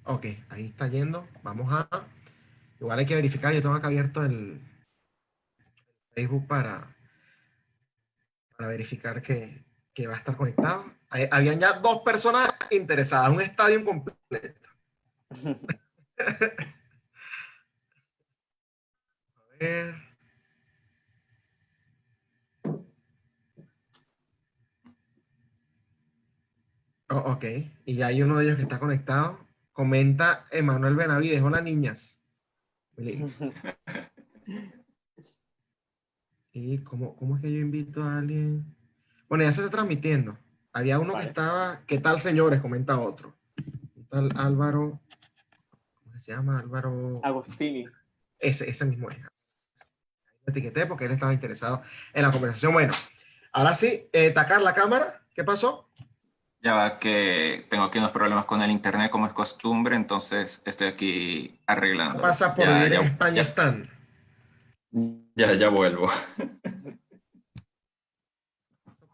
Ok, ahí está yendo. Vamos a... Igual hay que verificar. Yo tengo acá abierto el Facebook para verificar que va a estar conectado. Habían ya 2 personas interesadas, un estadio completo. A ver. Oh, ok, y ya hay uno de ellos que está conectado. Comenta Emanuel Benavides. Hola, niñas. ¿Y cómo es que yo invito a alguien? Bueno, ya se está transmitiendo. Había uno que Vale. estaba, ¿qué tal, señores? Comenta otro. ¿Qué tal, Álvaro? ¿Cómo se llama? Álvaro. Agostini. Ese mismo es. Lo etiqueté porque él estaba interesado en la conversación. Bueno, ahora sí, tacar la cámara. ¿Qué pasó? Ya va que tengo aquí unos problemas con el internet como es costumbre, entonces estoy aquí arreglándolo. Pasa por vivir en España están. Ya vuelvo.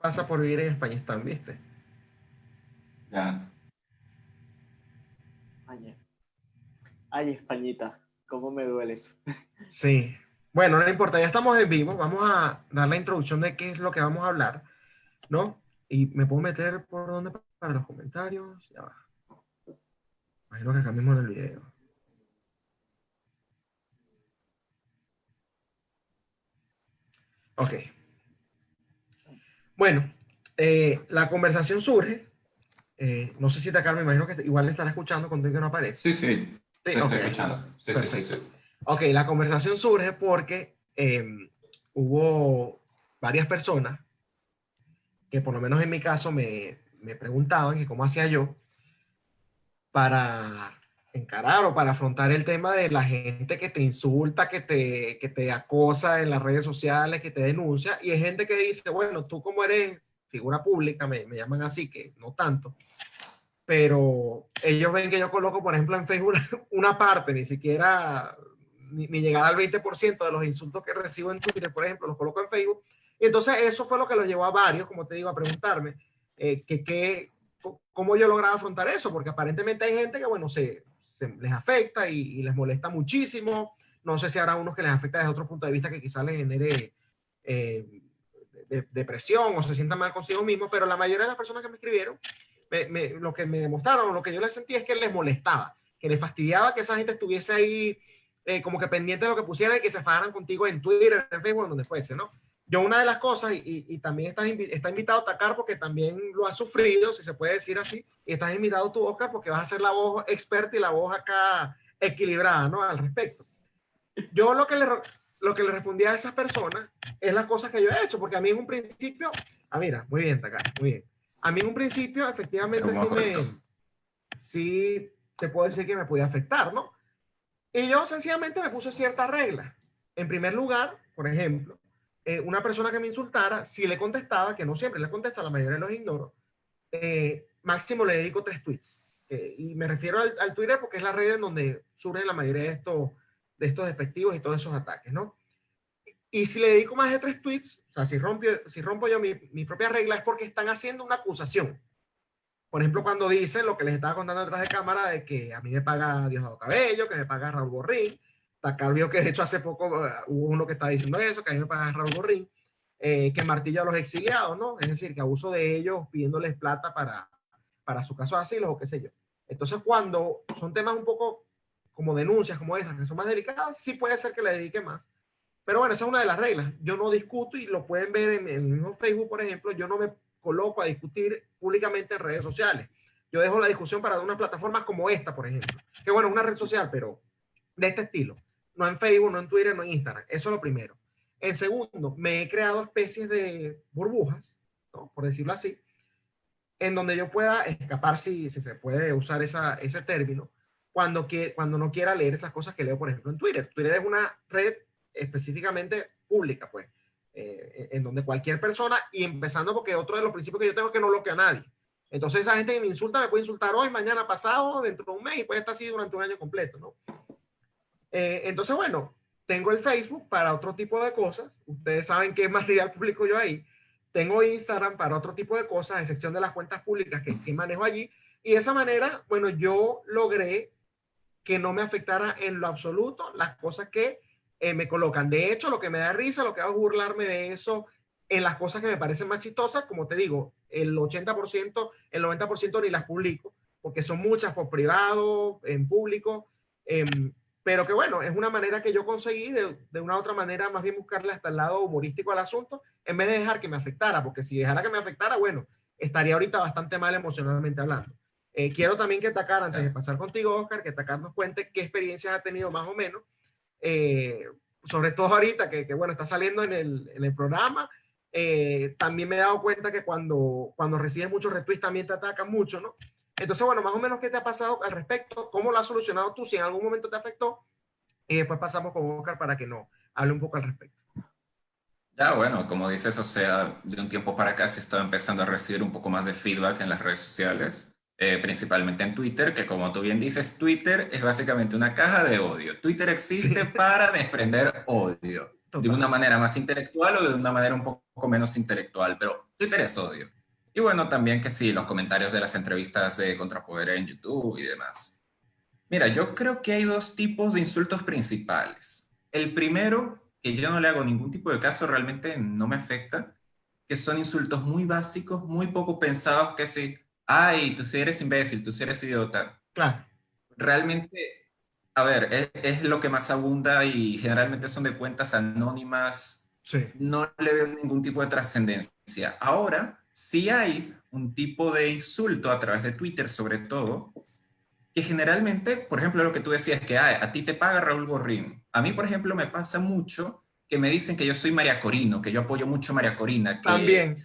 Pasa por vivir en España están, ¿viste? Ya. España. Ay, Españita, cómo me duele eso. Sí. Bueno, no importa, ya estamos en vivo. Vamos a dar la introducción de qué es lo que vamos a hablar, ¿no? Y me puedo meter por donde para los comentarios. Ya va. Imagino que acá mismo en el video. Ok. Bueno, la conversación surge. No sé si Takar, me imagino que igual le estará escuchando cuando que no aparece. Sí, te ok, estoy escuchando. Sí. perfecto. Ok, la conversación surge porque hubo varias personas que por lo menos en mi caso me preguntaban que cómo hacía yo para encarar o para afrontar el tema de la gente que te insulta, que te acosa en las redes sociales, que te denuncia, y hay gente que dice, bueno, tú como eres figura pública, me llaman así, que no tanto, pero ellos ven que yo coloco, por ejemplo, en Facebook una parte, ni siquiera ni llegar al 20% de los insultos que recibo en Twitter, por ejemplo, los coloco en Facebook, y entonces eso fue lo que los llevó a varios, como te digo, a preguntarme cómo yo lograba afrontar eso, porque aparentemente hay gente que, bueno, se les afecta y les molesta muchísimo. No sé si habrá unos que les afecta desde otro punto de vista que quizás les genere depresión o se sientan mal consigo mismo, pero la mayoría de las personas que me escribieron, lo que me demostraron, lo que yo les sentí es que les molestaba, que les fastidiaba que esa gente estuviese ahí como que pendiente de lo que pusieran y que se enfadaran contigo en Twitter, en Facebook, donde fuese, ¿no? Yo una de las cosas, y también está invitado a Takar porque también lo has sufrido, si se puede decir así, y estás invitado tú, Oscar, porque vas a ser la voz experta y la voz acá equilibrada, ¿no? Al respecto. Yo lo que le respondí a esas personas es las cosas que yo he hecho, porque a mí en un principio, mira, muy bien, Takar, muy bien. A mí en un principio, efectivamente, sí te puedo decir que me podía afectar, ¿no? Y yo sencillamente me puse ciertas reglas. En primer lugar, por ejemplo, una persona que me insultara, si le contestaba, que no siempre le contesto, la mayoría los ignoro, máximo le dedico 3 tweets. Y me refiero al Twitter porque es la red en donde surgen la mayoría de estos despectivos y todos esos ataques, ¿no? Y si le dedico más de 3 tweets, o sea, si rompo yo mi propia regla es porque están haciendo una acusación. Por ejemplo, cuando dicen lo que les estaba contando detrás de cámara de que a mí me paga Diosdado Cabello, que me paga Raúl Borrín. Takar vio que de hecho hace poco hubo uno que estaba diciendo eso, que a mí me paga Raúl Borrín, que martillo a los exiliados, ¿no? Es decir, que abuso de ellos pidiéndoles plata para su caso de asilo o qué sé yo. Entonces, cuando son temas un poco como denuncias como esas, que son más delicadas, sí puede ser que le dedique más. Pero bueno, esa es una de las reglas. Yo no discuto y lo pueden ver en el mismo Facebook, por ejemplo. Yo no me coloco a discutir públicamente en redes sociales. Yo dejo la discusión para unas plataformas como esta, por ejemplo. Que bueno, es una red social, pero de este estilo. No en Facebook, no en Twitter, no en Instagram. Eso es lo primero. En segundo, me he creado especies de burbujas, ¿no? Por decirlo así, en donde yo pueda escapar, si se puede usar ese término, cuando no quiera leer esas cosas que leo, por ejemplo, en Twitter. Twitter es una red específicamente pública, pues, en donde cualquier persona, y empezando porque otro de los principios que yo tengo es que no bloqueo a nadie. Entonces esa gente que me insulta me puede insultar hoy, mañana, pasado, dentro de un mes, y puede estar así durante un año completo, ¿no? Entonces, bueno, tengo el Facebook para otro tipo de cosas. Ustedes saben qué material público yo ahí. Tengo Instagram para otro tipo de cosas, a excepción de las cuentas públicas que manejo allí. Y de esa manera, bueno, yo logré que no me afectara en lo absoluto las cosas que me colocan. De hecho, lo que me da risa, lo que hago es burlarme de eso en las cosas que me parecen más chistosas. Como te digo, el 80%, el 90% ni las publico, porque son muchas por privado, en público. Pero que bueno, es una manera que yo conseguí de una u otra manera más bien buscarle hasta el lado humorístico al asunto, en vez de dejar que me afectara, porque si dejara que me afectara, bueno, estaría ahorita bastante mal emocionalmente hablando. Quiero también que Takar, antes de pasar contigo, Oscar, que Takar nos cuente qué experiencias ha tenido más o menos, eh, sobre todo ahorita que, bueno, está saliendo en el programa. También me he dado cuenta que cuando recibes muchos retweets también te atacan mucho, ¿no? Entonces, bueno, más o menos, ¿qué te ha pasado al respecto? ¿Cómo lo has solucionado tú? Si en algún momento te afectó. Y después pasamos con Oscar para que nos hable un poco al respecto. Ya, bueno, como dices, o sea, de un tiempo para acá se está empezando a recibir un poco más de feedback en las redes sociales, principalmente en Twitter, que como tú bien dices, Twitter es básicamente una caja de odio. Twitter existe Sí, para desprender odio, de total. una manera más intelectual o de una manera un poco menos intelectual, pero Twitter es odio. Y bueno, también que sí, los comentarios de las entrevistas de Contrapoder en YouTube y demás. Mira, yo creo que hay dos tipos de insultos principales. El primero, que yo no le hago ningún tipo de caso, realmente no me afecta, que son insultos muy básicos, muy poco pensados, que sí, ay, tú sí eres imbécil, tú sí eres idiota. Claro, Realmente, a ver, es lo que más abunda y generalmente son de cuentas anónimas, sí. no le veo ningún tipo de trascendencia. Ahora, sí hay un tipo de insulto a través de Twitter, sobre todo, que generalmente, por ejemplo, lo que tú decías, que a ti te paga Raúl Gorrín. A mí, por ejemplo, me pasa mucho que me dicen que yo soy María Corino, que yo apoyo mucho a María Corina, También.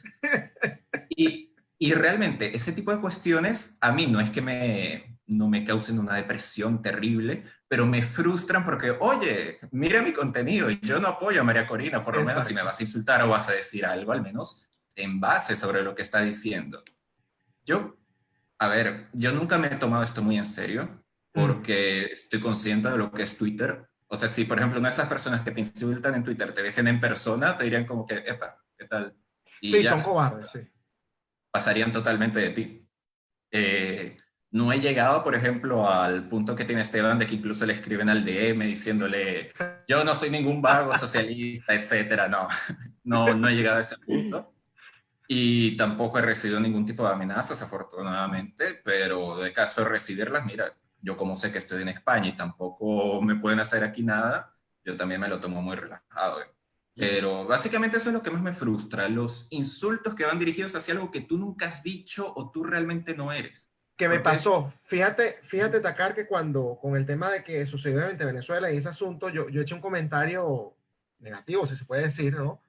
y realmente ese tipo de cuestiones a mí no es que no me causen una depresión terrible, pero me frustran porque, oye, mira mi contenido, y yo no apoyo a María Corina, por lo menos si me Exacto. vas a insultar o vas a decir algo, al menos en base sobre lo que está diciendo. Yo A ver, yo nunca me he tomado esto muy en serio Mm. porque estoy consciente de lo que es Twitter. O sea, si por ejemplo una de esas personas que te insultan en Twitter te viesen en persona, te dirían como que, epa, ¿qué tal? Y Sí, son ya, cobardes, sí. pasarían totalmente de ti. Eh, no he llegado, por ejemplo, al punto que tiene Esteban de que incluso le escriben al DM diciéndole, yo no soy ningún vago socialista, etcétera. No, no he llegado a ese punto. Y tampoco he recibido ningún tipo de amenazas, afortunadamente, pero de caso de recibirlas, mira, yo como sé que estoy en España y tampoco me pueden hacer aquí nada, yo también me lo tomo muy relajado. Pero básicamente eso es lo que más me frustra, los insultos que van dirigidos hacia algo que tú nunca has dicho o tú realmente no eres. Que me Porque es... pasó, fíjate, Takar, que cuando con el tema de que sucedió en Venezuela y ese asunto, yo eché un comentario negativo, si se puede decir, ¿no?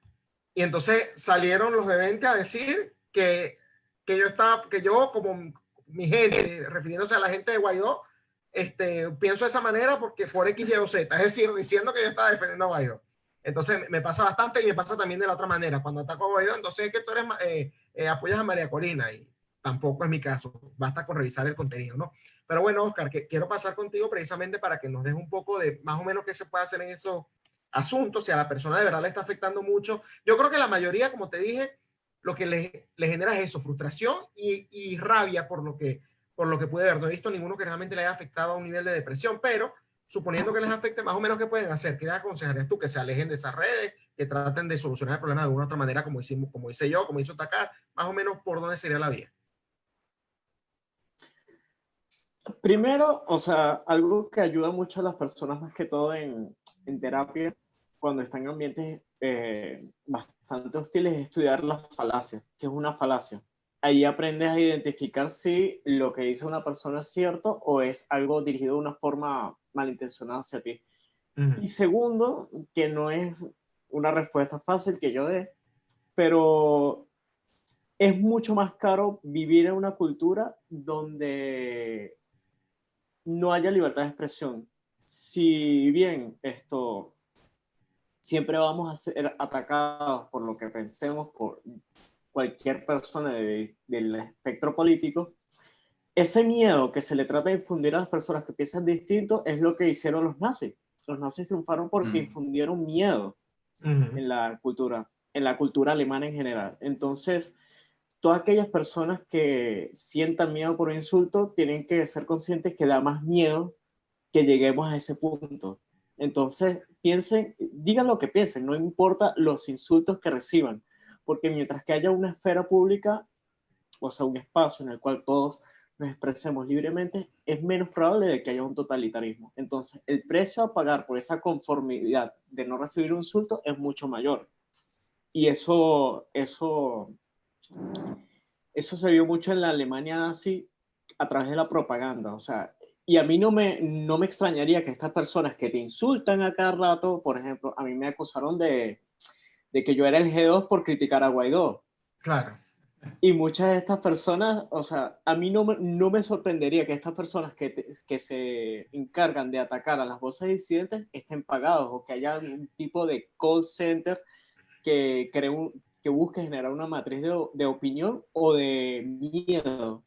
Y entonces salieron los de 20 a decir que yo como mi gente, refiriéndose a la gente de Guaidó, pienso de esa manera porque por X, Y o Z, es decir, diciendo que yo estaba defendiendo a Guaidó. Entonces me pasa bastante y me pasa también de la otra manera. Cuando ataco a Guaidó, entonces es que tú eres, apoyas a María Corina y tampoco es mi caso. Basta con revisar el contenido, ¿no? Pero bueno, Oscar, quiero pasar contigo precisamente para que nos des un poco de más o menos qué se puede hacer en esos asuntos, si a la persona de verdad le está afectando mucho. Yo creo que la mayoría, como te dije, lo que le genera es eso, frustración y rabia por lo que pude ver. No he visto ninguno que realmente le haya afectado a un nivel de depresión, pero suponiendo que les afecte, más o menos, ¿qué pueden hacer? ¿Qué les aconsejarías tú? Que se alejen de esas redes, que traten de solucionar el problema de alguna otra manera, como hicimos, como hice yo, como hizo Takar, más o menos por dónde sería la vía. Primero, o sea, algo que ayuda mucho a las personas, más que todo en terapia, cuando están en ambientes bastante hostiles, es estudiar las falacias, que es una falacia. Ahí aprendes a identificar si lo que dice una persona es cierto o es algo dirigido de una forma malintencionada hacia ti. Y segundo, que no es una respuesta fácil que yo dé, pero es mucho más caro vivir en una cultura donde no haya libertad de expresión. Si bien esto siempre vamos a ser atacados por lo que pensemos por cualquier persona del espectro político, ese miedo que se le trata de infundir a las personas que piensan distinto es lo que hicieron los nazis. Los nazis triunfaron porque Mm, infundieron miedo en la cultura alemana en general. Entonces, todas aquellas personas que sientan miedo por un insulto tienen que ser conscientes que da más miedo que lleguemos a ese punto. Entonces, piensen, digan lo que piensen, no importa los insultos que reciban, porque mientras que haya una esfera pública, o sea, un espacio en el cual todos nos expresemos libremente, es menos probable de que haya un totalitarismo. Entonces, el precio a pagar por esa conformidad de no recibir un insulto es mucho mayor. Y eso se vio mucho en la Alemania nazi a través de la propaganda. O sea, y a mí no me extrañaría que estas personas que te insultan a cada rato, por ejemplo, a mí me acusaron de que yo era el G2 por criticar a Guaidó. Claro. Y muchas de estas personas, o sea, a mí no me sorprendería que estas personas que se encargan de atacar a las voces disidentes estén pagados, o que haya un tipo de call center que busque generar una matriz de opinión o de miedo.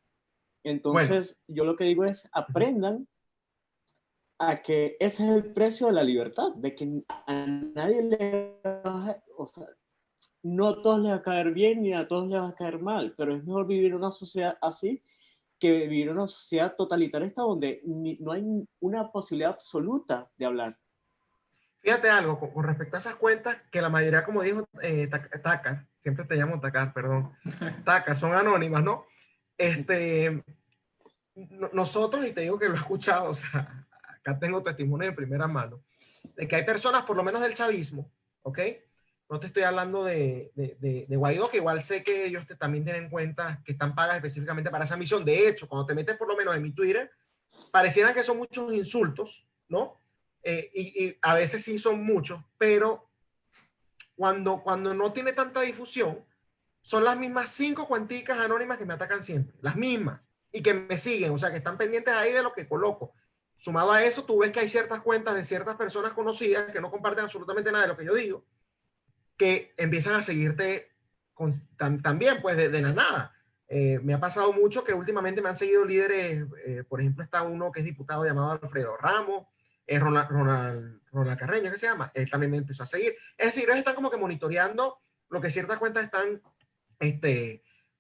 Entonces, Bueno, yo lo que digo es, aprendan a que ese es el precio de la libertad, de que a nadie le va o sea, no a todos les va a caer bien ni a todos les va a caer mal, pero es mejor vivir en una sociedad así que vivir en una sociedad totalitarista donde no hay una posibilidad absoluta de hablar. fíjate algo con respecto a esas cuentas, que la mayoría, como dijo Takar, siempre te llamo Takar, perdón, Takar, son anónimas, ¿no? Nosotros, y te digo que lo he escuchado, o sea, acá tengo testimonios de primera mano, de que hay personas, por lo menos del chavismo, ¿ok? No te estoy hablando de Guaidó, que igual sé que ellos también tienen cuentas que están pagas específicamente para esa misión. De hecho, cuando te metes por lo menos en mi Twitter, parecieran que son muchos insultos, ¿no? Y a veces sí son muchos, pero cuando no tiene tanta difusión, son las mismas 5 cuenticas anónimas que me atacan siempre, las mismas, y que me siguen, o sea, que están pendientes ahí de lo que coloco. Sumado a eso, tú ves que hay ciertas cuentas de ciertas personas conocidas que no comparten absolutamente nada de lo que yo digo, que empiezan a seguirte también, pues, de la nada. Me ha pasado mucho que últimamente me han seguido líderes, por ejemplo, está uno que es diputado llamado Alfredo Ramos, Ronald Carreño, ¿qué se llama? Él también me empezó a seguir. Es decir, ellos están como que monitoreando lo que ciertas cuentas están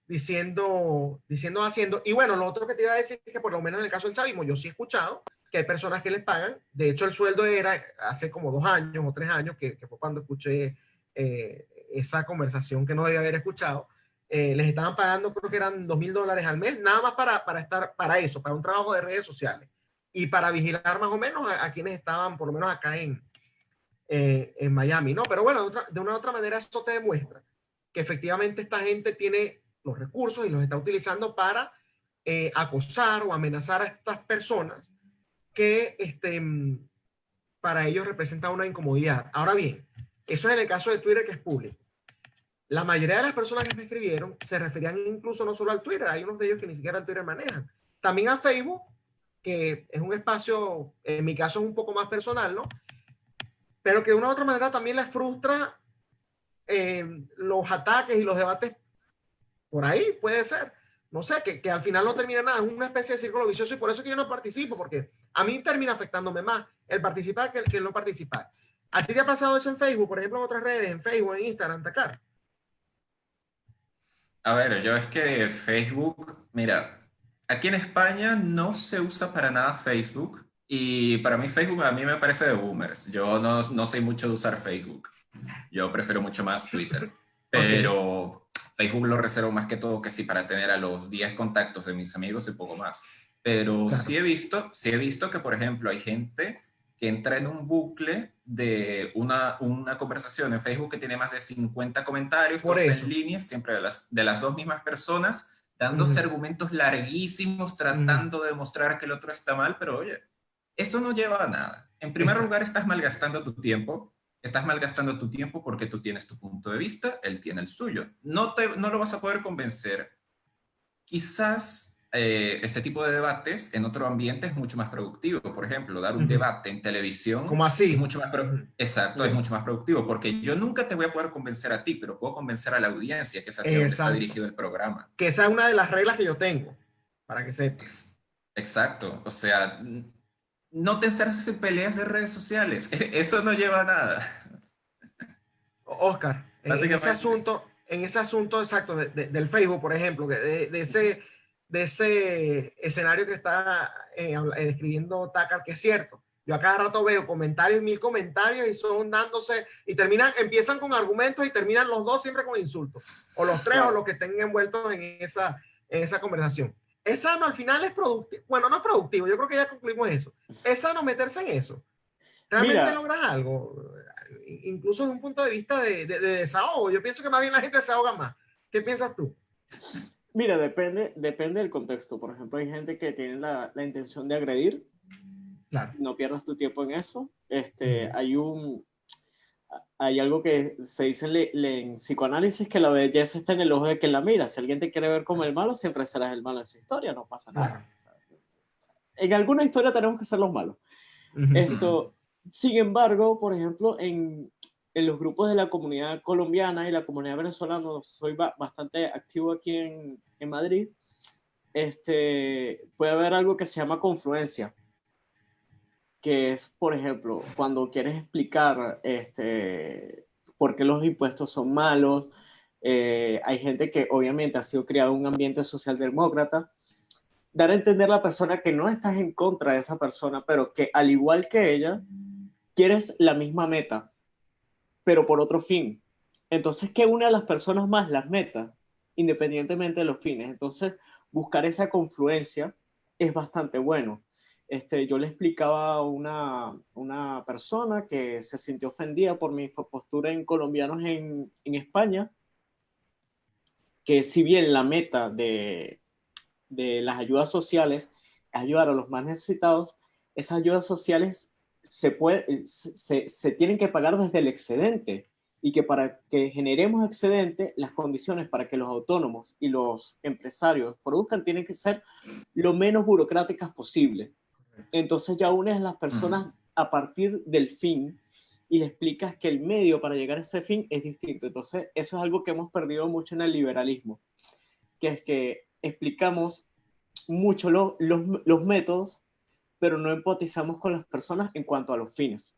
diciendo, haciendo. Y bueno, lo otro que te iba a decir es que por lo menos en el caso del chavismo, yo sí he escuchado que hay personas que les pagan. De hecho, el sueldo era hace como 2 años o 3 años, que fue cuando escuché esa conversación que no debía haber escuchado. Les estaban pagando, creo que eran $2,000 al mes, nada más para estar, para eso, para un trabajo de redes sociales y para vigilar más o menos a quienes estaban, por lo menos acá en Miami, ¿no? Pero bueno, de una u otra manera eso te demuestra que efectivamente esta gente tiene los recursos y los está utilizando para acosar o amenazar a estas personas que para ellos representa una incomodidad. Ahora bien, eso es en el caso de Twitter, que es público. La mayoría de las personas que me escribieron se referían incluso no solo al Twitter, hay unos de ellos que ni siquiera el Twitter manejan. También a Facebook, que es un espacio, en mi caso es un poco más personal, ¿no? Pero que de una u otra manera también les frustra los ataques y los debates por ahí, puede ser. No sé, que al final no termina nada, es una especie de círculo vicioso, y por eso es que yo no participo, porque a mí termina afectándome más el participar que el no participar. ¿A ti te ha pasado eso en Facebook, por ejemplo, en otras redes, en Facebook, en Instagram, Takar? A ver, yo es que Facebook, mira, aquí en España no se usa para nada Facebook y para mí Facebook a mí me parece de boomers. Yo no soy mucho de usar Facebook. Yo prefiero mucho más Twitter. Ok, Pero Facebook lo reservo más que todo que sí para tener a los 10 contactos de mis amigos y poco más. Pero claro. sí he visto que, por ejemplo, hay gente que entra en un bucle de una conversación en Facebook que tiene más de 50 comentarios, Por todos en eso. línea, siempre de las dos mismas personas, Uh -huh, dándose argumentos larguísimos, uh -huh. tratando de demostrar que el otro está mal, pero oye, eso no lleva a nada. En primer lugar, Exacto. estás malgastando tu tiempo porque tú tienes tu punto de vista, él tiene el suyo. No lo vas a poder convencer. Quizás este tipo de debates en otro ambiente es mucho más productivo. Por ejemplo, dar Uh un -huh. debate en televisión Como es así. mucho más Uh -huh. exacto, es Yeah. mucho más productivo porque yo nunca te voy a poder convencer a ti, pero puedo convencer a la audiencia, que es hacia donde está Exacto. dirigido el programa. Que esa es una de las reglas que yo tengo, para que sepas. Exacto, o sea, no te encerres en peleas de redes sociales, eso no lleva a nada, Oscar, en básicamente. ese asunto exacto del Facebook, por ejemplo, de ese de ese escenario que está escribiendo Tucker, que es cierto. Yo a cada rato veo comentarios, 1000 comentarios y son dándose, y empiezan con argumentos y terminan los dos siempre con insultos, o los tres, o los que estén envueltos en esa conversación. Es sano, al final es productivo. Bueno, no es productivo, yo creo que ya concluimos eso. Es sano meterse en eso. ¿Realmente logras algo? Incluso desde un punto de vista de desahogo. Yo pienso que más bien la gente se ahoga más. ¿Qué piensas tú? Mira, depende del contexto. Por ejemplo, hay gente que tiene la intención de agredir. Claro. No pierdas tu tiempo en eso. Hay algo que se dice en psicoanálisis, que la belleza está en el ojo de quien la mira. Si alguien te quiere ver como el malo, siempre serás el malo en su historia, no pasa nada. En alguna historia tenemos que ser los malos. Sin embargo, por ejemplo, en los grupos de la comunidad colombiana y la comunidad venezolana, soy bastante activo aquí en Madrid, puede haber algo que se llama confluencia, que es, por ejemplo, cuando quieres explicar por qué los impuestos son malos. Hay gente que obviamente ha sido criada en un ambiente socialdemócrata. Dar a entender a la persona que no estás en contra de esa persona, pero que al igual que ella, quieres la misma meta, pero por otro fin. Entonces, ¿qué une a las personas más? Las metas, independientemente de los fines. Entonces, buscar esa confluencia es bastante bueno. Yo le explicaba a una persona que se sintió ofendida por mi postura en colombianos en España, que si bien la meta de las ayudas sociales es ayudar a los más necesitados, esas ayudas sociales se tienen que pagar desde el excedente, y que para que generemos excedente, las condiciones para que los autónomos y los empresarios produzcan tienen que ser lo menos burocráticas posible. Entonces ya unes a las personas a partir del fin y le explicas que el medio para llegar a ese fin es distinto. Entonces eso es algo que hemos perdido mucho en el liberalismo, que es que explicamos mucho los métodos, pero no empatizamos con las personas en cuanto a los fines.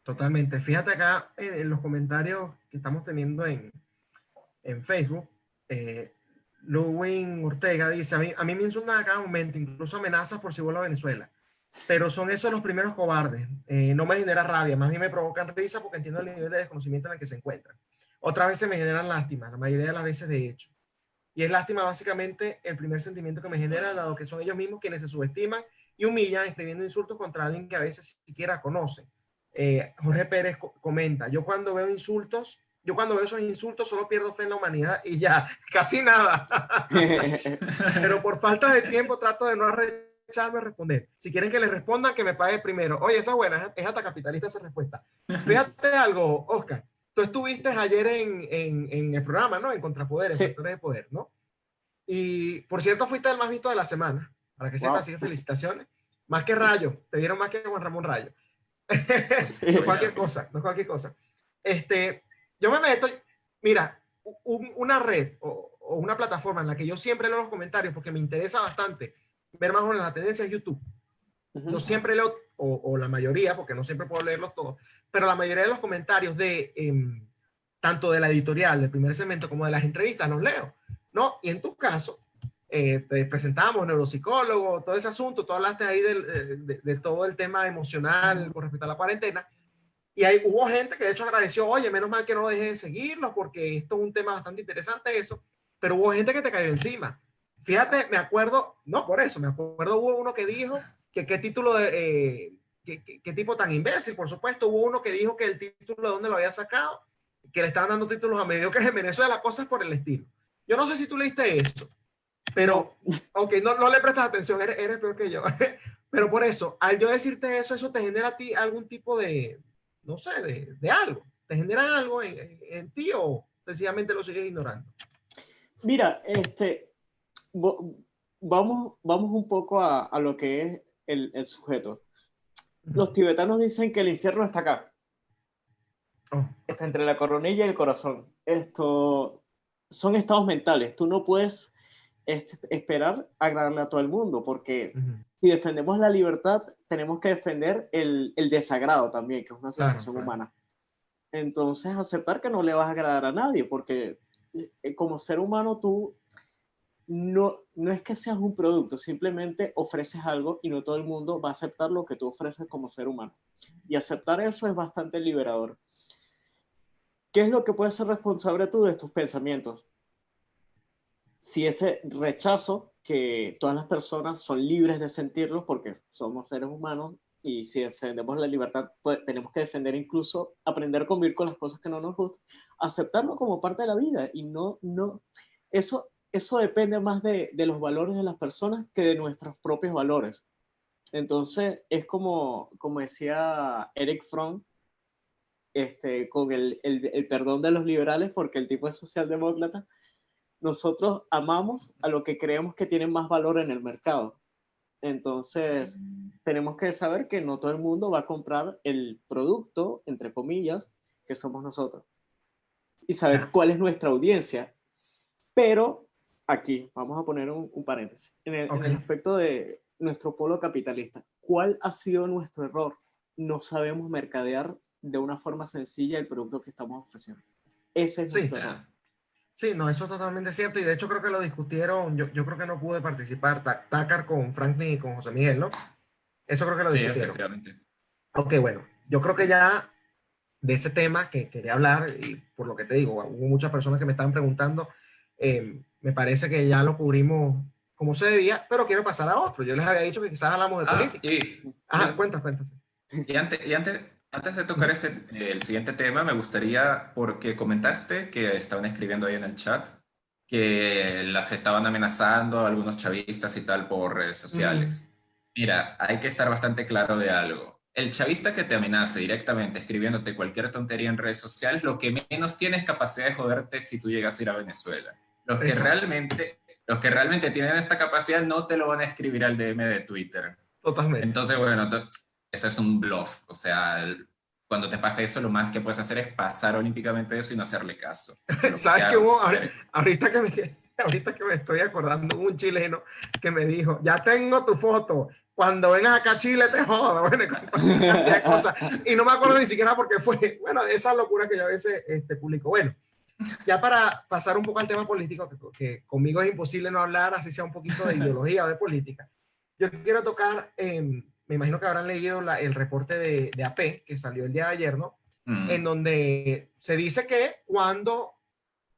Totalmente. Fíjate acá en los comentarios que estamos teniendo en Facebook, Ludwig Ortega dice, a mí me insultan a cada momento, incluso amenazas por si vuelvo a Venezuela, pero son esos los primeros cobardes. No me genera rabia, más bien me provocan risa porque entiendo el nivel de desconocimiento en el que se encuentran. Otras veces me generan lástima, la mayoría de las veces de hecho. Y es lástima básicamente el primer sentimiento que me genera, dado que son ellos mismos quienes se subestiman y humillan escribiendo insultos contra alguien que a veces siquiera conocen. Jorge Pérez comenta, yo cuando veo esos insultos solo pierdo fe en la humanidad y ya, casi nada. Pero por falta de tiempo trato de no arrecharme a responder. Si quieren que les respondan, que me pague primero. Oye, esa es buena, es hasta capitalista esa respuesta. Fíjate algo, Oscar. Tú estuviste ayer en el programa, ¿no? En Contrapoderes, sí. Factores de Poder, ¿no? Y, por cierto, fuiste el más visto de la semana. Para que sepas, así que felicitaciones. Más que Rayo. Te dieron más que Juan Ramón Rayo. No cualquier cosa, no cualquier cosa. Yo me meto, mira, una red o una plataforma en la que yo siempre leo los comentarios porque me interesa bastante ver más o menos la tendencia es YouTube. Yo siempre leo, o la mayoría, porque no siempre puedo leerlos todos, pero la mayoría de los comentarios tanto de la editorial, del primer segmento, como de las entrevistas, los leo, ¿no? Y en tu caso, te presentamos neuropsicólogo, todo ese asunto, tú hablaste ahí de todo el tema emocional con respecto a la cuarentena, y hubo gente que de hecho agradeció, oye, menos mal que no dejé de seguirlos, porque esto es un tema bastante interesante eso, pero hubo gente que te cayó encima. Fíjate, me acuerdo, no por eso, me acuerdo hubo uno que dijo que qué título qué tipo tan imbécil, por supuesto, hubo uno que dijo que el título de dónde lo había sacado, que le estaban dando títulos a mediocres en Venezuela, cosas por el estilo. Yo no sé si tú leíste eso, pero, aunque no le prestas atención, eres peor que yo. Pero por eso, al yo decirte eso te genera a ti algún tipo de, no sé, de algo. ¿Te genera algo en ti o sencillamente lo sigues ignorando? Mira, vamos un poco a lo que es el sujeto. Los tibetanos dicen que el infierno está acá. Está entre la coronilla y el corazón. Son estados mentales. Tú no puedes esperar agradarle a todo el mundo, porque si defendemos la libertad, tenemos que defender el desagrado también, que es una sensación humana. Entonces, aceptar que no le vas a agradar a nadie, porque como ser humano tú no es que seas un producto, simplemente ofreces algo y no todo el mundo va a aceptar lo que tú ofreces como ser humano. Y aceptar eso es bastante liberador. ¿Qué es lo que puedes ser responsable tú de tus pensamientos? Si ese rechazo, que todas las personas son libres de sentirlo porque somos seres humanos, y si defendemos la libertad, pues tenemos que defender incluso aprender a convivir con las cosas que no nos gustan, aceptarlo como parte de la vida, y eso depende más de los valores de las personas que de nuestros propios valores. Entonces, es como decía Eric Fromm, con el perdón de los liberales, porque el tipo es socialdemócrata. Nosotros amamos a lo que creemos que tienen más valor en el mercado. Entonces, tenemos que saber que no todo el mundo va a comprar el producto, entre comillas, que somos nosotros. Y saber cuál es nuestra audiencia. Pero aquí vamos a poner un paréntesis. En el aspecto de nuestro polo capitalista, ¿cuál ha sido nuestro error? No sabemos mercadear de una forma sencilla el producto que estamos ofreciendo. Ese es nuestro error. Sí, no, eso es totalmente cierto, y de hecho creo que lo discutieron, yo creo que no pude participar, Takar con Franklin y con José Miguel, ¿no? Eso creo que lo discutieron. Sí, efectivamente. Ok, bueno, yo creo que ya de ese tema que quería hablar, y por lo que te digo, hubo muchas personas que me estaban preguntando, me parece que ya lo cubrimos como se debía, pero quiero pasar a otro. Yo les había dicho que quizás hablamos de política. Ajá, cuentas. Y antes de tocar el siguiente tema, me gustaría, porque comentaste que estaban escribiendo ahí en el chat, que las estaban amenazando algunos chavistas y tal por redes sociales. Mira, hay que estar bastante claro de algo. El chavista que te amenace directamente escribiéndote cualquier tontería en redes sociales, lo que menos tiene es capacidad de joderte si tú llegas a ir a Venezuela. Los que realmente tienen esta capacidad no te lo van a escribir al DM de Twitter. Totalmente. Entonces, bueno, eso es un bluff. O sea, cuando te pase eso, lo más que puedes hacer es pasar olímpicamente de eso y no hacerle caso. ¿Sabes qué hubo? Ahorita que me estoy acordando, un chileno que me dijo, ya tengo tu foto, cuando vengas acá a Chile te jodo, bueno, cosas. Y no me acuerdo ni siquiera por qué fue. Bueno, esa locura que yo a veces publico. Bueno, ya para pasar un poco al tema político, que conmigo es imposible no hablar, así sea un poquito de ideología o de política, yo quiero tocar, me imagino que habrán leído el reporte de AP, que salió el día de ayer, ¿no? En donde se dice que cuando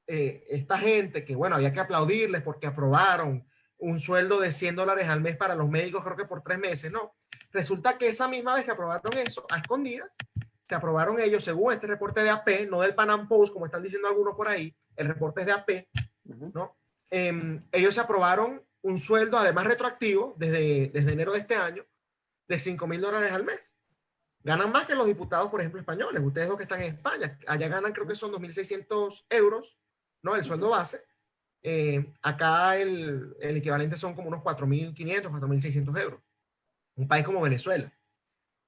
esta gente, que bueno, había que aplaudirles porque aprobaron un sueldo de $100 al mes para los médicos, creo que por 3 meses, ¿no? Resulta que esa misma vez que aprobaron eso, a escondidas, se aprobaron ellos, según este reporte de AP, no del Pan Am Post, como están diciendo algunos por ahí, el reporte es de AP, ¿no? Ellos se aprobaron un sueldo, además retroactivo, desde enero de este año, de $5,000 al mes. Ganan más que los diputados, por ejemplo, españoles. Ustedes dos que están en España, allá ganan, creo que son 2.600 euros, ¿no? El sueldo base. Acá el equivalente son como unos 4.500, 4.600 euros. Un país como Venezuela,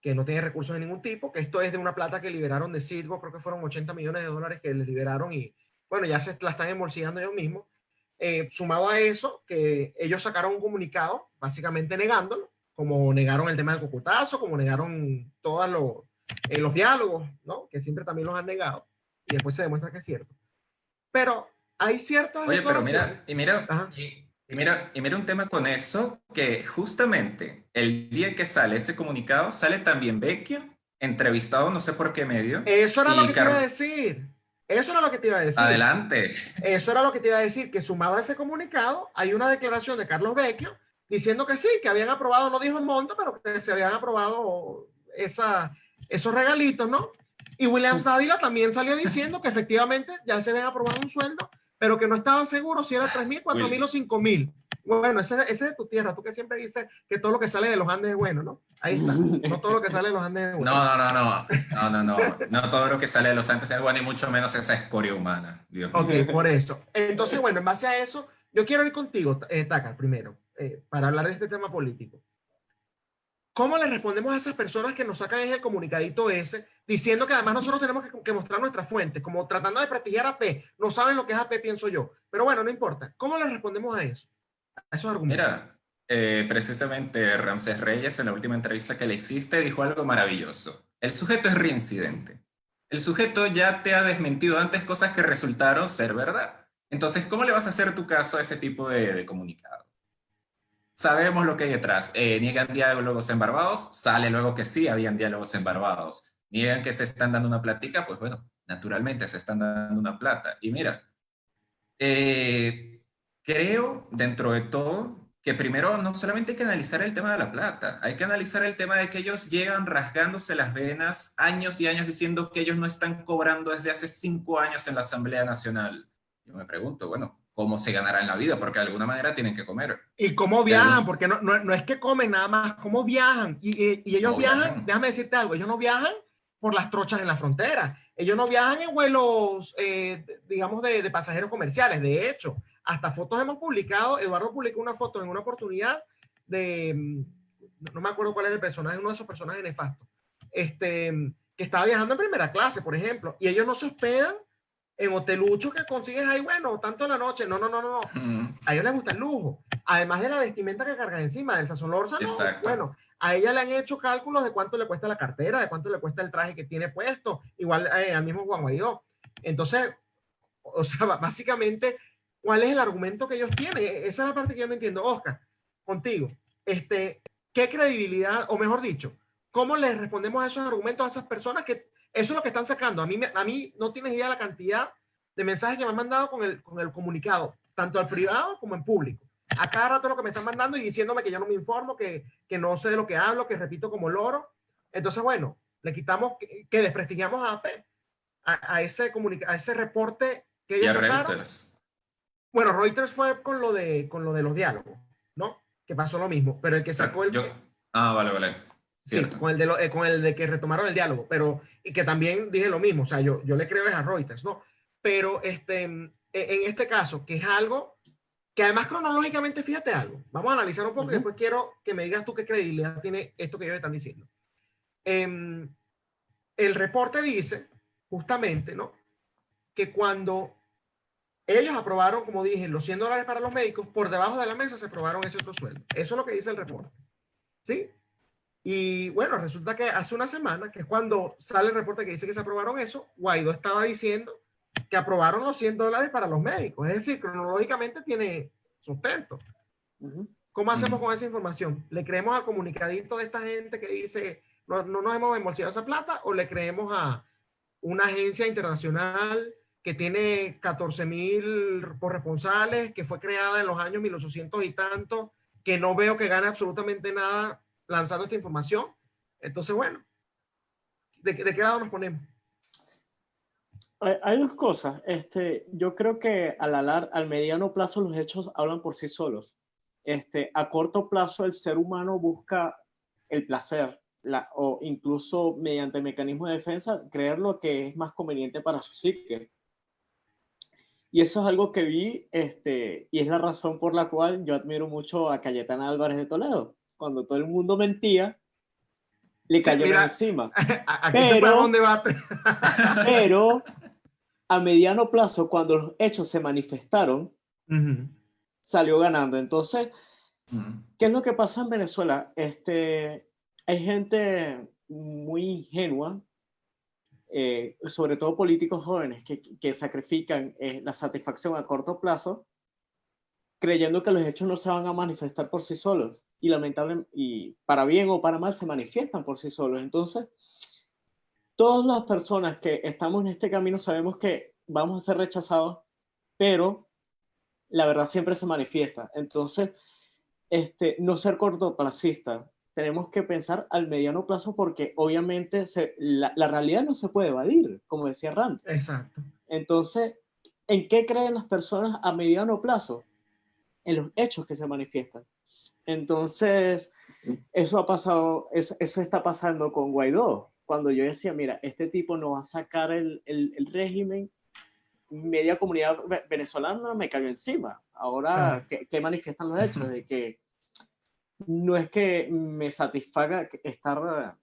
que no tiene recursos de ningún tipo, que esto es de una plata que liberaron de Citgo, creo que fueron $80 millones que les liberaron y, bueno, ya se la están embolsillando ellos mismos. Sumado a eso, que ellos sacaron un comunicado, básicamente negándolo, como negaron el tema del cocutazo, como negaron todos los diálogos, ¿no? Que siempre también los han negado, y después se demuestra que es cierto. Pero hay ciertas... Oye, pero mira un tema con eso, que justamente el día que sale ese comunicado, sale también Vecchio, entrevistado no sé por qué medio. Eso era lo que te iba a decir. Eso era lo que te iba a decir. Adelante. Eso era lo que te iba a decir, que sumado a ese comunicado, hay una declaración de Carlos Vecchio diciendo que sí, que habían aprobado, no dijo el monto, pero que se habían aprobado esos regalitos, ¿no? Y Williams Dávila también salió diciendo que efectivamente ya se habían aprobado un sueldo, pero que no estaban seguros si era 3.000, 4.000 o 5.000. Bueno, ese es de tu tierra, tú que siempre dices que todo lo que sale de los Andes es bueno, ¿no? Ahí está, no todo lo que sale de los Andes es bueno. No todo lo que sale de los Andes es bueno, y mucho menos esa escoria humana. Dios mío. Ok, por eso. Entonces, bueno, en base a eso, yo quiero ir contigo, Takar, primero, para hablar de este tema político. ¿Cómo le respondemos a esas personas que nos sacan en el comunicadito ese, diciendo que además nosotros tenemos que mostrar nuestras fuentes, como tratando de prestigiar a AP? No saben lo que es AP, pienso yo. Pero bueno, no importa. ¿Cómo le respondemos a eso? A esos argumentos. Mira, precisamente Ramsés Reyes, en la última entrevista que le hiciste, dijo algo maravilloso. El sujeto es reincidente. El sujeto ya te ha desmentido antes cosas que resultaron ser verdad. Entonces, ¿cómo le vas a hacer tu caso a ese tipo de comunicado? Sabemos lo que hay detrás. Niegan diálogos en Barbados, sale luego que sí habían diálogos en Barbados. Niegan que se están dando una plática, pues bueno, naturalmente se están dando una plata. Y mira, creo, dentro de todo, que primero no solamente hay que analizar el tema de la plata, hay que analizar el tema de que ellos llegan rasgándose las venas años y años diciendo que ellos no están cobrando desde hace 5 años en la Asamblea Nacional. Yo me pregunto, bueno, ¿cómo se ganarán la vida? Porque de alguna manera tienen que comer. ¿Y cómo De viajan? algún... Porque no es que comen nada más, ¿cómo viajan? Y ellos ¿Cómo viajan, viajan? déjame decirte algo, ellos no viajan por las trochas en la frontera, ellos no viajan en vuelos, digamos, de pasajeros comerciales. De hecho, hasta fotos hemos publicado, Eduardo publicó una foto en una oportunidad no me acuerdo cuál era el personaje, uno de esos personajes nefastos, que estaba viajando en primera clase, por ejemplo, y ellos no se hospedan en hoteluchos que consigues ahí, bueno, tanto en la noche, no. A ellos les gusta el lujo. Además de la vestimenta que cargan encima, del Solórzano, Exacto. bueno, a ella le han hecho cálculos de cuánto le cuesta la cartera, de cuánto le cuesta el traje que tiene puesto, igual al mismo Juan Guaidó. Entonces, o sea, básicamente, ¿cuál es el argumento que ellos tienen? Esa es la parte que yo no entiendo. Oscar, contigo, ¿qué credibilidad, o mejor dicho, cómo les respondemos a esos argumentos a esas personas que eso es lo que están sacando? A mí no tienes idea de la cantidad de mensajes que me han mandado con el comunicado, tanto al privado como en público. A cada rato lo que me están mandando y diciéndome que yo no me informo, que no sé de lo que hablo, que repito como loro. Entonces, bueno, le quitamos, que desprestigiamos a AP, a ese reporte que Y ellos a sacaron. Reuters. Bueno, Reuters fue con lo de los diálogos, ¿no? Que pasó lo mismo, pero el que sacó el... Vale. Cierto. Sí, con el de que retomaron el diálogo, pero y que también dije lo mismo, o sea, yo le creo a Reuters, ¿no? Pero en este caso, que es algo que además cronológicamente, fíjate algo, vamos a analizar un poco y después quiero que me digas tú qué credibilidad tiene esto que ellos están diciendo. El reporte dice, justamente, ¿no? Que cuando ellos aprobaron, como dije, los $100 para los médicos, por debajo de la mesa se aprobaron ese otro sueldo. Eso es lo que dice el reporte, ¿sí? Y bueno, resulta que hace una semana, que es cuando sale el reporte que dice que se aprobaron eso, Guaidó estaba diciendo que aprobaron los $100 para los médicos. Es decir, cronológicamente tiene sustento. ¿Cómo hacemos con esa información? ¿Le creemos al comunicadito de esta gente que dice no nos hemos embolsillado esa plata, o le creemos a una agencia internacional que tiene 14,000 corresponsales, que fue creada en los años 1800 y tanto, que no veo que gane absolutamente nada lanzando esta información? Entonces, bueno, ¿de qué lado nos ponemos? Hay dos cosas. Yo creo que al mediano plazo los hechos hablan por sí solos. A corto plazo el ser humano busca el placer, o incluso mediante mecanismos de defensa, creer lo que es más conveniente para su psique. Y eso es algo que vi, y es la razón por la cual yo admiro mucho a Cayetana Álvarez de Toledo. Cuando todo el mundo mentía, le cayó encima. Aquí se puede un debate. Pero a mediano plazo, cuando los hechos se manifestaron, salió ganando. Entonces, ¿qué es lo que pasa en Venezuela? Hay gente muy ingenua, sobre todo políticos jóvenes, que sacrifican la satisfacción a corto plazo, creyendo que los hechos no se van a manifestar por sí solos. Y lamentablemente, y para bien o para mal, se manifiestan por sí solos. Entonces, todas las personas que estamos en este camino sabemos que vamos a ser rechazados, pero la verdad siempre se manifiesta. Entonces, no ser cortoplacistas, tenemos que pensar al mediano plazo, porque obviamente la realidad no se puede evadir, como decía Rand. Exacto. Entonces, ¿en qué creen las personas a mediano plazo? En los hechos que se manifiestan. Entonces, eso ha pasado, eso está pasando con Guaidó. Cuando yo decía, mira, este tipo no va a sacar el régimen, media comunidad venezolana me cayó encima. Ahora, ¿qué manifiestan los hechos? De que no es que me satisfaga estar,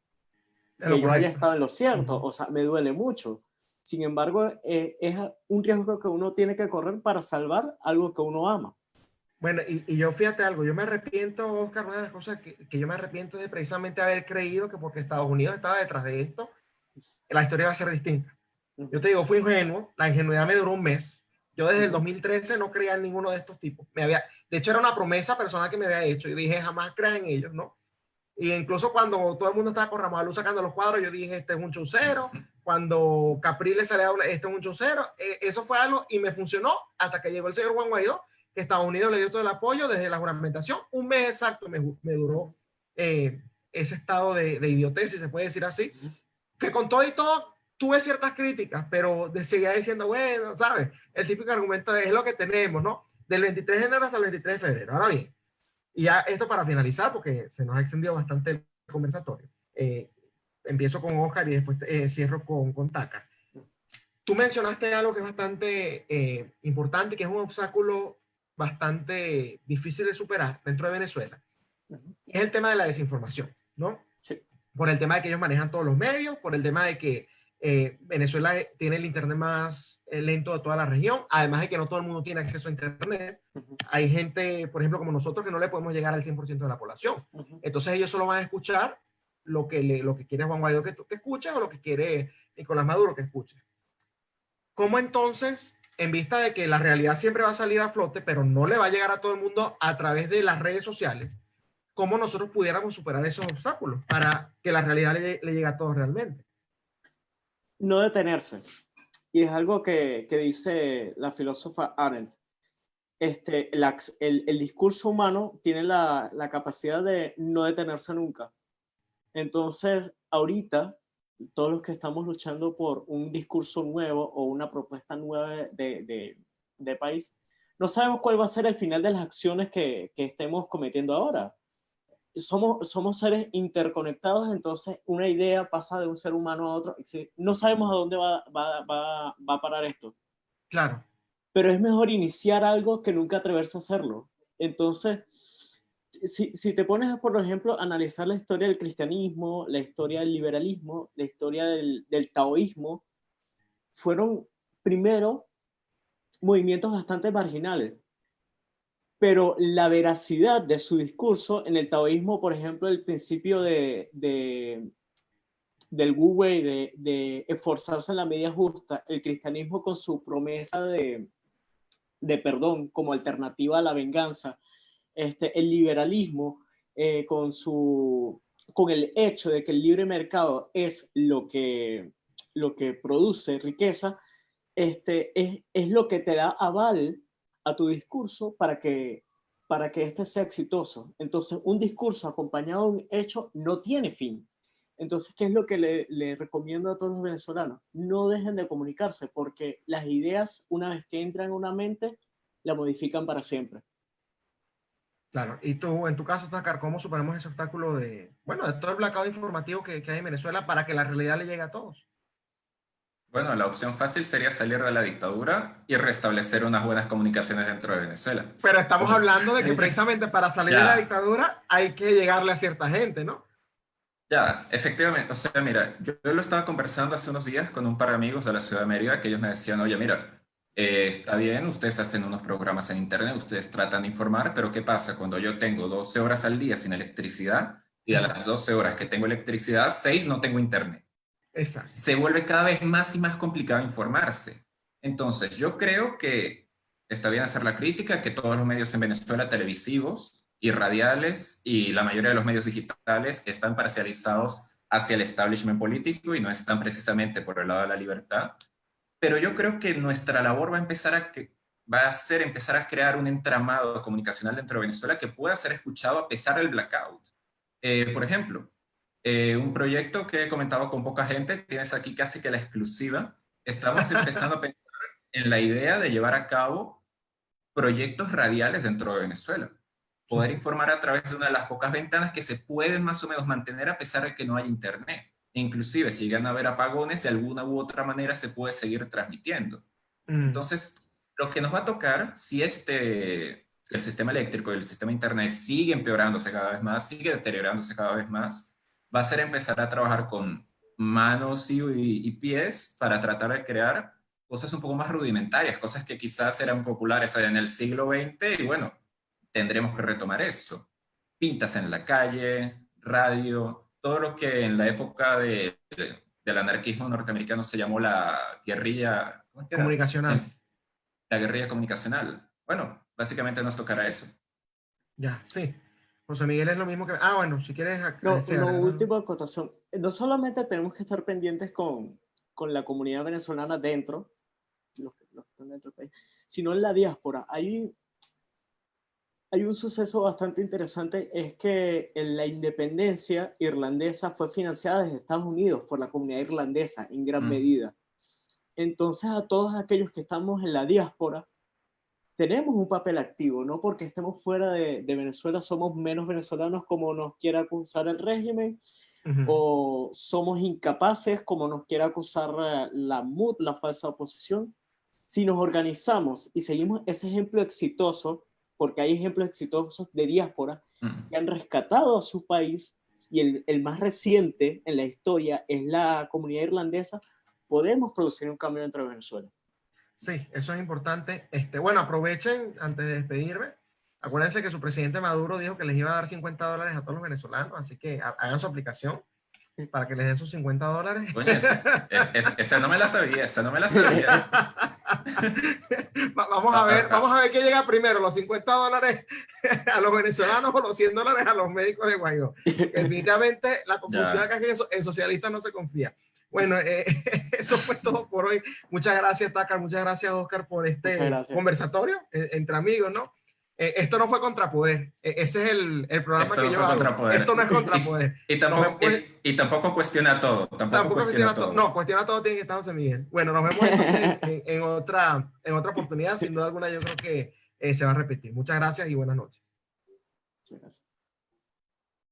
que yo haya estado en lo cierto, o sea, me duele mucho. Sin embargo, es un riesgo que uno tiene que correr para salvar algo que uno ama. Bueno, y yo fíjate algo, yo me arrepiento, Oscar, una de las cosas que yo me arrepiento es precisamente haber creído que porque Estados Unidos estaba detrás de esto, la historia va a ser distinta. Yo te digo, fui ingenuo, la ingenuidad me duró un mes, Yo desde el 2013 no creía en ninguno de estos tipos. De hecho, era una promesa personal que me había hecho. Yo dije, jamás creas en ellos, ¿no? Y incluso cuando todo el mundo estaba con Ramos Luz sacando los cuadros, yo dije, este es un chaucero. Cuando Capriles salió a hablar, este es un chaucero. Eso fue algo y me funcionó hasta que llegó el señor Juan Guaidó, que Estados Unidos le dio todo el apoyo desde la juramentación. Un mes exacto me duró ese estado de idiotez, si se puede decir así, que con todo y todo tuve ciertas críticas, pero seguía diciendo, bueno, ¿sabes? El típico argumento es lo que tenemos, ¿no? Del 23 de enero hasta el 23 de febrero. Ahora bien, y ya esto para finalizar, porque se nos ha extendido bastante el conversatorio. Empiezo con Oscar y después cierro con Takar. Tú mencionaste algo que es bastante importante, que es un obstáculo bastante difícil de superar dentro de Venezuela. Y es el tema de la desinformación, ¿no? Sí. Por el tema de que ellos manejan todos los medios, por el tema de que Venezuela tiene el internet más lento de toda la región, además de que no todo el mundo tiene acceso a internet. Hay gente, por ejemplo, como nosotros, que no le podemos llegar al 100% de la población. Entonces ellos solo van a escuchar lo que quiere Juan Guaidó que escuche, o lo que quiere Nicolás Maduro que escuche. ¿Cómo entonces, en vista de que la realidad siempre va a salir a flote, pero no le va a llegar a todo el mundo a través de las redes sociales, cómo nosotros pudiéramos superar esos obstáculos para que la realidad le llegue a todos realmente? No detenerse. Y es algo que dice la filósofa Arendt. El discurso humano tiene la capacidad de no detenerse nunca. Entonces, ahorita, todos los que estamos luchando por un discurso nuevo o una propuesta nueva de país, no sabemos cuál va a ser el final de las acciones que estemos cometiendo ahora. Somos seres interconectados, entonces una idea pasa de un ser humano a otro. No sabemos a dónde va a parar esto. Claro. Pero es mejor iniciar algo que nunca atreverse a hacerlo. Entonces, si te pones, por ejemplo, a analizar la historia del cristianismo, la historia del liberalismo, la historia del taoísmo, fueron primero movimientos bastante marginales. Pero la veracidad de su discurso, en el taoísmo, por ejemplo, el principio del Wu Wei, de esforzarse en la medida justa, el cristianismo con su promesa de perdón como alternativa a la venganza, el liberalismo con el hecho de que el libre mercado es lo que produce riqueza, es lo que te da aval a tu discurso para que este sea exitoso. Entonces, un discurso acompañado de un hecho no tiene fin. Entonces, ¿qué es lo que le recomiendo a todos los venezolanos? No dejen de comunicarse, porque las ideas, una vez que entran en una mente, la modifican para siempre. Claro, y tú, en tu caso, Takar, ¿cómo superamos ese obstáculo de todo el blackout informativo que hay en Venezuela para que la realidad le llegue a todos? Bueno, la opción fácil sería salir de la dictadura y restablecer unas buenas comunicaciones dentro de Venezuela. Pero estamos hablando de que precisamente para salir de la dictadura hay que llegarle a cierta gente, ¿no? Ya, efectivamente. O sea, mira, yo lo estaba conversando hace unos días con un par de amigos de la ciudad de Mérida, que ellos me decían, oye, mira, está bien, ustedes hacen unos programas en internet, ustedes tratan de informar, pero ¿qué pasa cuando yo tengo 12 horas al día sin electricidad y de las 12 horas que tengo electricidad, 6 no tengo internet? Exacto. Se vuelve cada vez más y más complicado informarse. Entonces, yo creo que está bien hacer la crítica, que todos los medios en Venezuela, televisivos y radiales, y la mayoría de los medios digitales están parcializados hacia el establishment político y no están precisamente por el lado de la libertad. Pero yo creo que nuestra labor va a ser empezar a crear un entramado comunicacional dentro de Venezuela que pueda ser escuchado a pesar del blackout. Por ejemplo, un proyecto que he comentado con poca gente, tienes aquí casi que la exclusiva. Estamos empezando a pensar en la idea de llevar a cabo proyectos radiales dentro de Venezuela. Poder informar a través de una de las pocas ventanas que se pueden más o menos mantener a pesar de que no haya internet. Inclusive, si llegan a haber apagones, de alguna u otra manera se puede seguir transmitiendo. Entonces, lo que nos va a tocar, si el sistema eléctrico y el sistema internet sigue empeorándose cada vez más, sigue deteriorándose cada vez más, va a ser empezar a trabajar con manos y pies para tratar de crear cosas un poco más rudimentarias, cosas que quizás eran populares en el siglo XX y bueno, tendremos que retomar eso. Pintas en la calle, radio, todo lo que en la época del anarquismo norteamericano se llamó la guerrilla comunicacional. la guerrilla comunicacional. Bueno, básicamente nos tocará eso. Ya, sí. José Miguel es lo mismo que... Ah, bueno, si quieres... No, sí, una agregar. última acotación. No solamente tenemos que estar pendientes con la comunidad venezolana dentro, los que están dentro del país, sino en la diáspora. Hay un suceso bastante interesante, es que la independencia irlandesa fue financiada desde Estados Unidos por la comunidad irlandesa en gran medida. Entonces, a todos aquellos que estamos en la diáspora, tenemos un papel activo, no porque estemos fuera de Venezuela somos menos venezolanos como nos quiera acusar el régimen, o somos incapaces como nos quiera acusar la MUD, la falsa oposición. Si nos organizamos y seguimos ese ejemplo exitoso, porque hay ejemplos exitosos de diáspora que han rescatado a su país, y el más reciente en la historia es la comunidad irlandesa, podemos producir un cambio dentro de Venezuela. Sí, eso es importante. Bueno, aprovechen antes de despedirme. Acuérdense que su presidente Maduro dijo que les iba a dar $50 a todos los venezolanos, así que hagan su aplicación para que les den sus $50. Coño, esa no me la sabía, esa no me la sabía. Vamos a ver qué llega primero, los $50 a los venezolanos o los $100 a los médicos de Guaidó. Definitivamente la conclusión acá es que en socialistas no se confía. Bueno, eso fue todo por hoy. Muchas gracias, Takar. Muchas gracias, Oscar, por este conversatorio entre amigos, ¿no? Esto no fue Contrapoder. Ese es el programa esto que no yo fue hago. Contrapoder. Esto no es Contrapoder. Y tampoco cuestiona todo. Tampoco cuestiona todo. No, cuestiona todo tiene que estar José Miguel. Bueno, nos vemos entonces en otra oportunidad. Sin duda alguna, yo creo que se va a repetir. Muchas gracias y buenas noches. Muchas gracias.